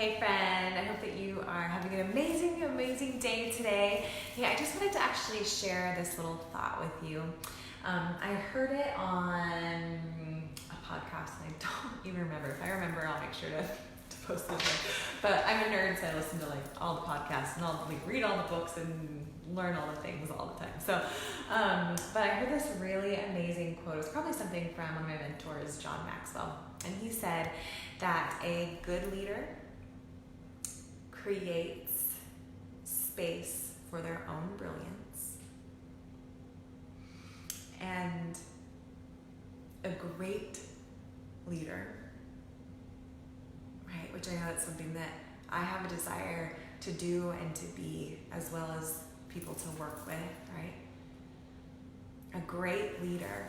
Hey friend, I hope that you are having an amazing day today. Hey, I just wanted to actually share this little thought with you. I heard it on a podcast and I don't even remember. If I remember, I'll make sure to post this one. But I'm a nerd, so I listen to all the podcasts and I'll read all the books and learn all the things all the time. So, but I heard this really amazing quote. It was probably something from one of my mentors, John Maxwell. And he said that a good leader creates space for their own brilliance, and a great leader, right, which I know that's something that I have a desire to do and to be, as well as people to work with, right? A great leader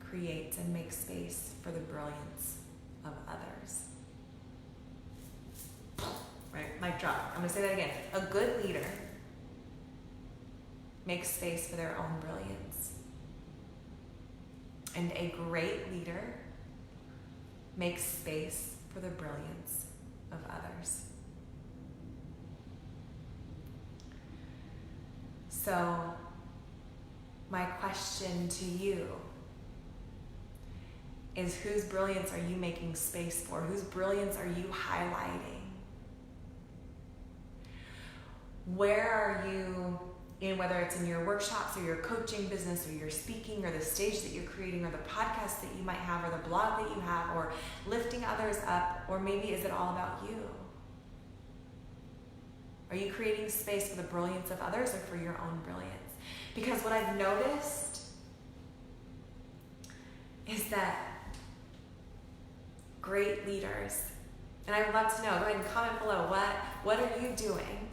creates and makes space for the brilliance of others. Right? Mic drop. I'm going to say that again. A good leader makes space for their own brilliance. And a great leader makes space for the brilliance of others. So, my question to you is, whose brilliance are you making space for? Whose brilliance are you highlighting? Where are you in, whether it's in your workshops or your coaching business or your speaking or the stage that you're creating or the podcast that you might have or the blog that you have or lifting others up, or maybe is it all about you? Are you creating space for the brilliance of others or for your own brilliance? Because what I've noticed is that great leaders, and I would love to know, go ahead and comment below, what are you doing?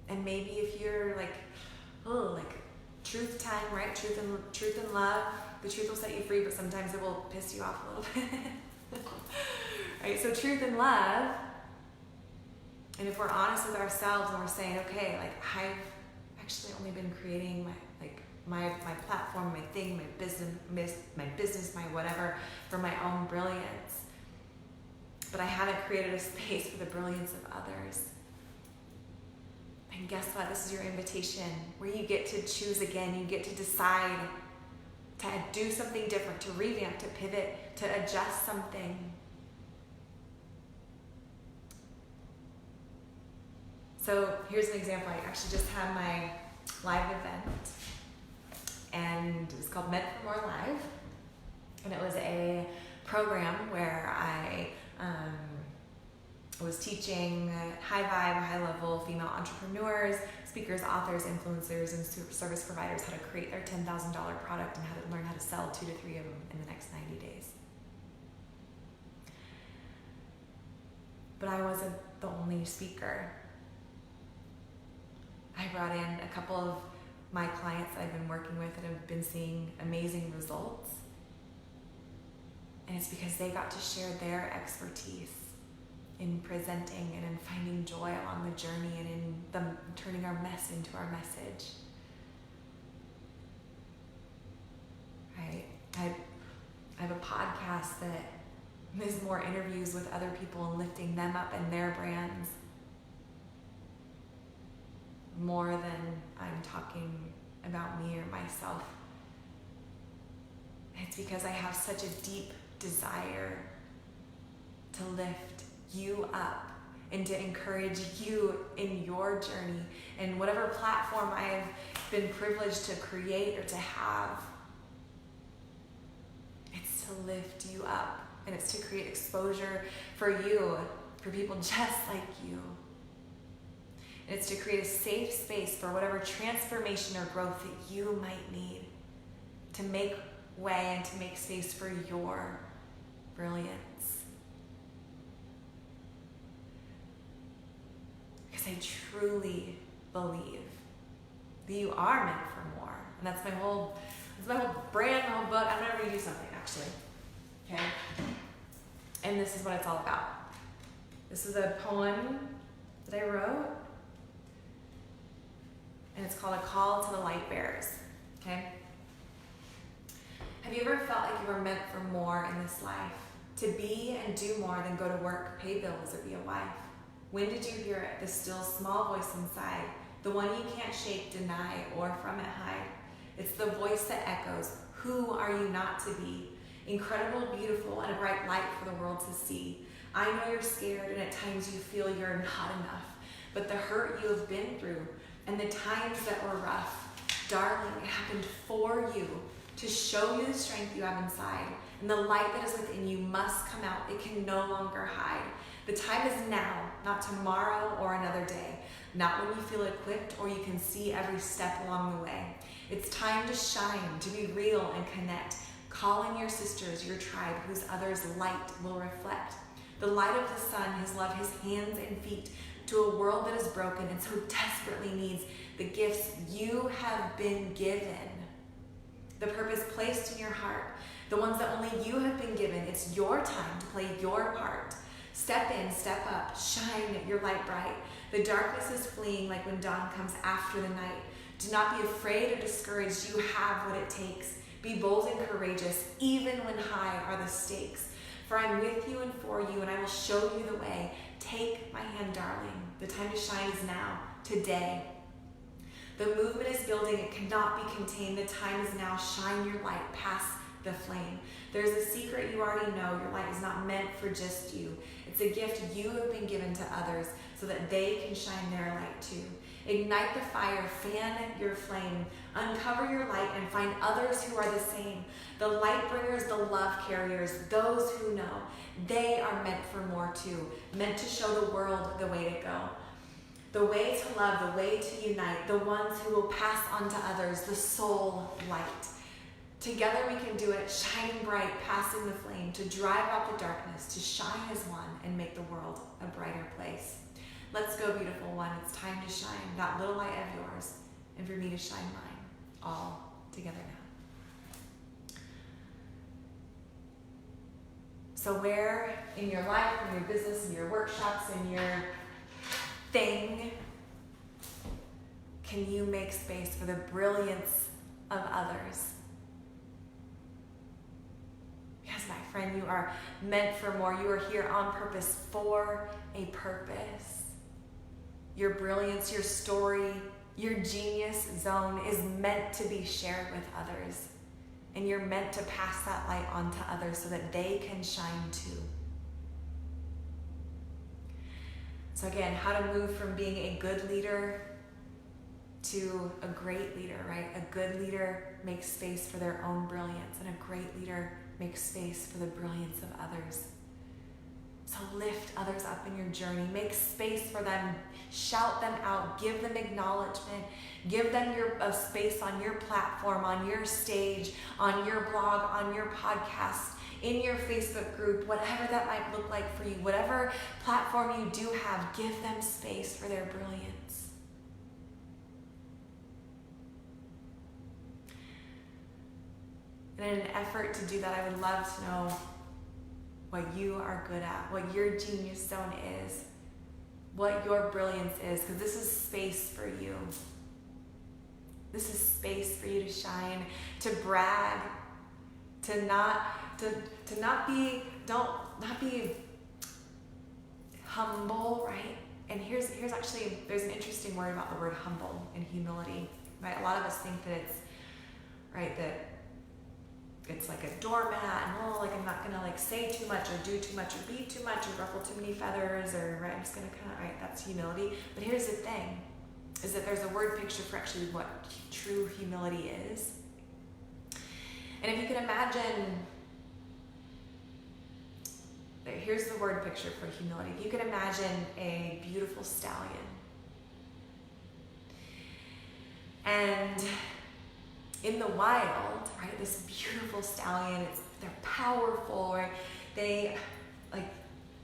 And maybe if you're like truth time, right? Truth and love. The truth will set you free, but sometimes it will piss you off a little bit. Right? So truth and love. And if we're honest with ourselves and we're saying, okay, I've actually only been creating my platform, my thing, my business, my whatever, for my own brilliance. But I haven't created a space for the brilliance of others. And guess what? This is your invitation where you get to choose again. You get to decide to do something different, to revamp, to pivot, to adjust something. So here's an example. I actually just had my live event, and it was called Meant for More Live. And it was a program where I was teaching high vibe, high level female entrepreneurs, speakers, authors, influencers, and service providers how to create their $10,000 product and how to learn how to sell 2 to 3 of them in the next 90 days. But I wasn't the only speaker. I brought in a couple of my clients that I've been working with that have been seeing amazing results. And it's because they got to share their expertise in presenting and in finding joy along the journey and in them turning our mess into our message. Right? I have a podcast that is more interviews with other people and lifting them up and their brands more than I'm talking about me or myself. It's because I have such a deep desire to lift you up and to encourage you in your journey, and whatever platform I've been privileged to create or to have. It's to lift you up, and it's to create exposure for you, for people just like you. And it's to create a safe space for whatever transformation or growth that you might need to make way and to make space for your brilliance. Because I truly believe that you are meant for more. And that's my whole brand, my whole book. I'm going to read you something, actually. Okay? And this is what it's all about. This is a poem that I wrote. And it's called A Call to the Light Bearers. Okay? Have you ever felt like you were meant for more in this life, to be and do more than go to work, pay bills, or be a wife. When did you hear it? The still small voice inside, the one you can't shake, deny, or from it hide. It's the voice that echoes, who are you not to be? Incredible, beautiful, and a bright light for the world to see. I know you're scared, and at times you feel you're not enough, but the hurt you have been through and the times that were rough, darling, it happened for you to show you the strength you have inside, and the light that is within you must come out. It can no longer hide. The time is now, not tomorrow or another day, not when you feel equipped or you can see every step along the way. It's time to shine, to be real and connect, calling your sisters, your tribe, whose others' light will reflect. The light of the sun, his love, his hands and feet, to a world that is broken and so desperately needs the gifts you have been given. The purpose placed in your heart, the ones that only you have been given. It's your time to play your part. Step in, step up, shine your light bright. The darkness is fleeing like when dawn comes after the night. Do not be afraid or discouraged. You have what it takes. Be bold and courageous, even when high are the stakes. For I'm with you and for you, and I will show you the way. Take my hand, darling. The time to shine is now, today. The movement is building. It cannot be contained. The time is now. Shine your light past the flame. There's a secret you already know. Your light is not meant for just you. It's a gift you have been given to others so that they can shine their light too. Ignite the fire, fan your flame, uncover your light and find others who are the same. The light bringers, the love carriers, those who know. They are meant for more too, meant to show the world the way to go. The way to love, the way to unite, the ones who will pass on to others, the soul light. Together we can do it, shining bright, passing the flame, to drive out the darkness, to shine as one and make the world a brighter place. Let's go, beautiful one. It's time to shine that little light of yours and for me to shine mine, all together now. So where in your life, in your business, in your workshops, in your thing, can you make space for the brilliance of others? Yes, my friend, you are meant for more. You are here on purpose for a purpose. Your brilliance, your story, your genius zone is meant to be shared with others. And you're meant to pass that light on to others so that they can shine too. So again, how to move from being a good leader to a great leader, right? A good leader makes space for their own brilliance, and a great leader makes space for the brilliance of others. So lift others up in your journey. Make space for them. Shout them out. Give them acknowledgement. Give them a space on your platform, on your stage, on your blog, on your podcast, in your Facebook group, whatever that might look like for you. Whatever platform you do have, give them space for their brilliance. And in an effort to do that, I would love to know what you are good at, what your genius zone is, what your brilliance is, because this is space for you. This is space for you to shine, to brag, to not be humble, right? And here's actually, there's an interesting word about the word humble and humility, right? A lot of us think that it's, right, that it's like a doormat and like I'm not gonna like say too much or do too much or be too much or ruffle too many feathers, or right, I'm just gonna kind of, right, that's humility. But here's the thing, is that there's a word picture for actually what true humility is. And if you can imagine, here's the word picture for humility. If you can imagine a beautiful stallion, and in the wild, right, this beautiful stallion, they're powerful, right? They, like,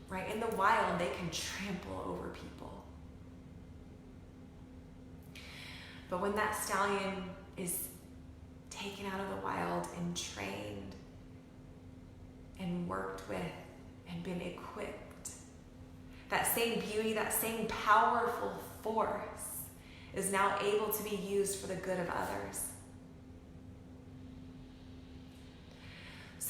right, in the wild, they can trample over people. But when that stallion is taken out of the wild and trained and worked with and been equipped, that same beauty, that same powerful force is now able to be used for the good of others.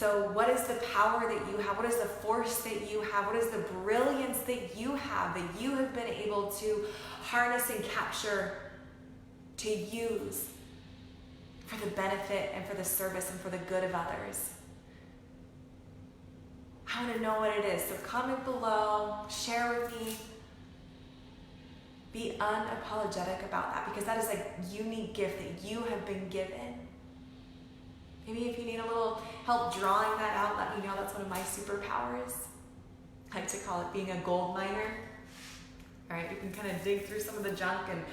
So what is the power that you have? What is the force that you have? What is the brilliance that you have been able to harness and capture, to use for the benefit and for the service and for the good of others? I want to know what it is. So comment below, share with me. Be unapologetic about that, because that is a unique gift that you have been given. Maybe if you need a little help drawing that out, let me know. That's one of my superpowers. I like to call it being a gold miner. All right, you can kind of dig through some of the junk and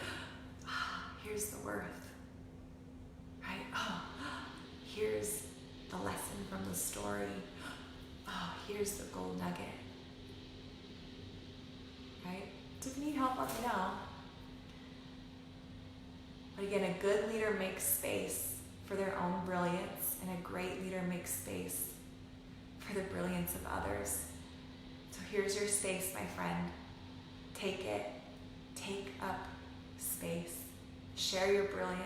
here's the worth. Right? Oh, here's the lesson from the story. Oh, here's the gold nugget. Right? So if you need help, let me know. But again, a good leader makes space for their own brilliance, and a great leader makes space for the brilliance of others. So here's your space, my friend. Take it. Take up space. Share your brilliance.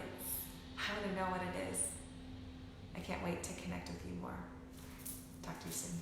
I want to know what it is. I can't wait to connect with you more. Talk to you soon.